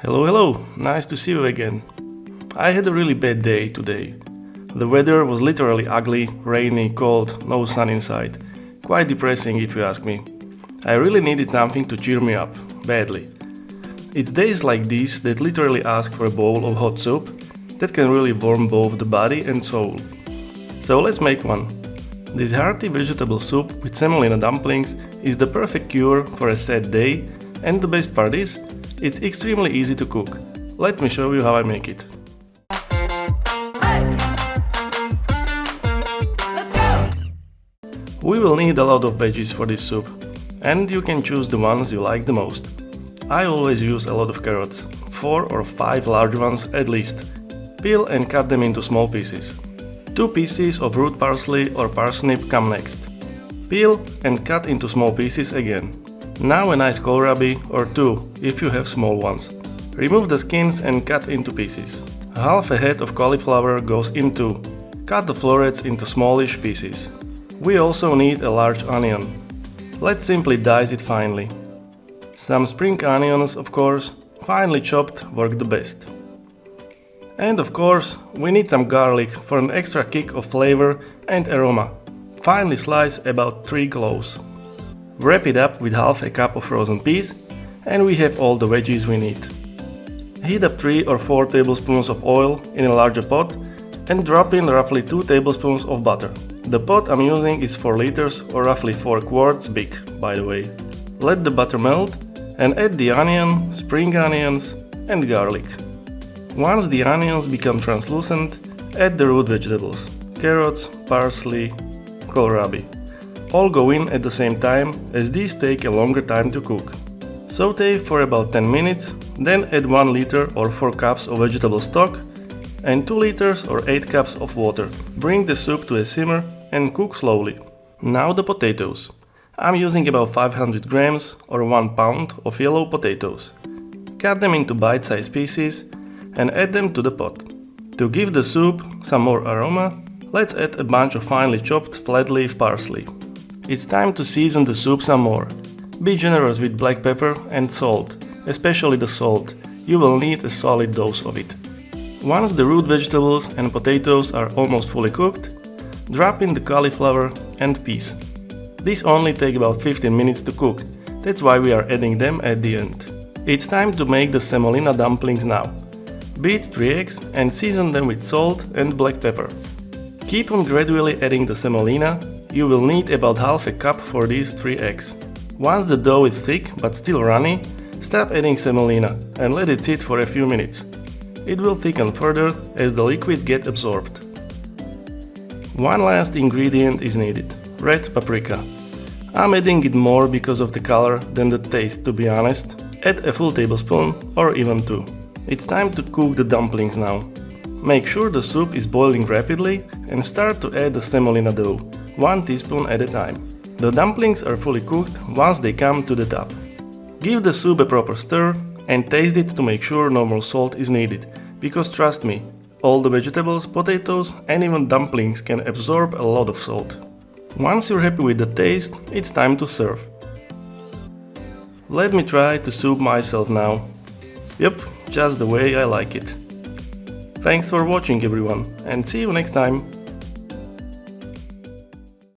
Hello, nice to see you again. I had a really bad day today. The weather was literally ugly, rainy, cold, no sun inside. Quite depressing if you ask me. I really needed something to cheer me up, badly. It's days like these that literally ask for a bowl of hot soup that can really warm both the body and soul. So let's make one. This hearty vegetable soup with semolina dumplings is the perfect cure for a sad day, and the best part is, it's extremely easy to cook. Let me show you how I make it. We will need a lot of veggies for this soup, and you can choose the ones you like the most. I always use a lot of carrots, 4 or 5 large ones at least. Peel and cut them into small pieces. 2 pieces of root parsley or parsnip come next. Peel and cut into small pieces again. Now a nice kohlrabi or 2 if you have small ones. Remove the skins and cut into pieces. Half a head of cauliflower goes in too. Cut the florets into smallish pieces. We also need a large onion. Let's simply dice it finely. Some spring onions, of course, finely chopped, work the best. And of course, we need some garlic for an extra kick of flavor and aroma. Finely slice about 3 cloves. Wrap it up with half a cup of frozen peas, and we have all the veggies we need. Heat up 3 or 4 tablespoons of oil in a larger pot and drop in roughly 2 tablespoons of butter. The pot I'm using is 4 liters or roughly 4 quarts big, by the way. Let the butter melt and add the onion, spring onions and garlic. Once the onions become translucent, add the root vegetables, carrots, parsley, kohlrabi. All go in at the same time, as these take a longer time to cook. Saute for about 10 minutes, then add 1 liter or 4 cups of vegetable stock and 2 liters or 8 cups of water. Bring the soup to a simmer and cook slowly. Now the potatoes. I'm using about 500 grams or 1 pound of yellow potatoes. Cut them into bite-sized pieces and add them to the pot. To give the soup some more aroma, let's add a bunch of finely chopped flat leaf parsley. It's time to season the soup some more. Be generous with black pepper and salt, especially the salt. You will need a solid dose of it. Once the root vegetables and potatoes are almost fully cooked, drop in the cauliflower and peas. These only take about 15 minutes to cook, that's why we are adding them at the end. It's time to make the semolina dumplings now. Beat 3 eggs and season them with salt and black pepper. Keep on gradually adding the semolina. You will need about half a cup for these 3 eggs. Once the dough is thick but still runny, stop adding semolina and let it sit for a few minutes. It will thicken further as the liquids get absorbed. One last ingredient is needed, red paprika. I'm adding it more because of the color than the taste, to be honest. Add a full tablespoon or even 2. It's time to cook the dumplings now. Make sure the soup is boiling rapidly and start to add the semolina dough, 1 teaspoon at a time. The dumplings are fully cooked once they come to the top. Give the soup a proper stir and taste it to make sure no more salt is needed, because trust me, all the vegetables, potatoes and even dumplings can absorb a lot of salt. Once you're happy with the taste, it's time to serve. Let me try to soup myself now. Yep, just the way I like it. Thanks for watching everyone, and see you next time.